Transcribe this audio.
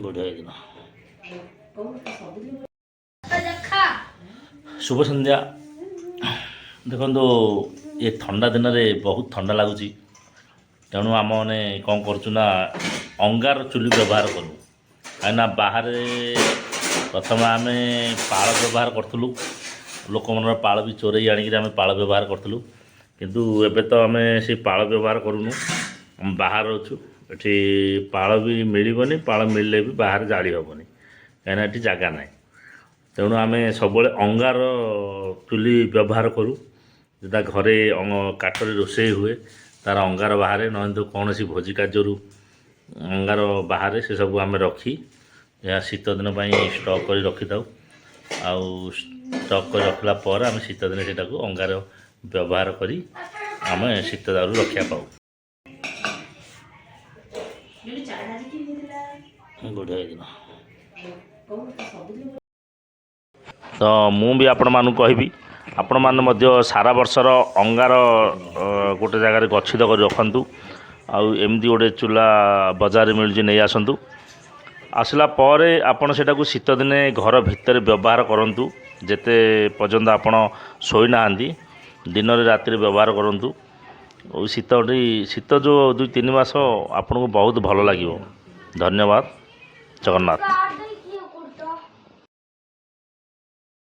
ବଢ଼ିଆ ହେଇଥିଲା। शुभ संध्या। देखो ये ठंडा दिन में बहुत ठंडा लगुच तेणु आम मैंने कौन करूँ अंगार चुली व्यवहार करूँ कहीं बाहर प्रथम आम पाल व्यवहार करूँ लोक मन पाल भी चोरई आणिक आम पाल व्यवहार करूँ किंतु एबे तो आम से पाल व्यवहार करूँ हम बाहर अच्छु ये पाल भी मिलबनी पाल मिलले भी बाहर जाड़ी हेनी कहीं जगह ना तेणु आम सब अंगार चुली व्यवहार करूँ जोटा घरे काठरे रोषे हुए तार अंगार बाहर न तो कौन सी भोजी कार्य अंगार बाहर से सब आम रखी या शीत दिन स्टॉक कर रखी था आउ स्टॉक कर रखला पर आम शीत दिन से अंगार व्यवहार करी आम शीत दारू रक्षा पाऊ। बढ़िया तो मुझे आपण मानू कहबी आपण मैंने सारा वर्षर अंगार गोटे जगार गच्छित कर रखु आमती गोटे चूल्हा बजार मिलूँ नहीं आसतु आसला आपण से शीत दिने घर भितर व्यवहार करूँ जिते पर्यंत आपण शोना दिन राति व्यवहार करूँ शीत शीत जो 2-3 मास आपन को बहुत भल लगे। धन्यवाद। जगन्नाथ।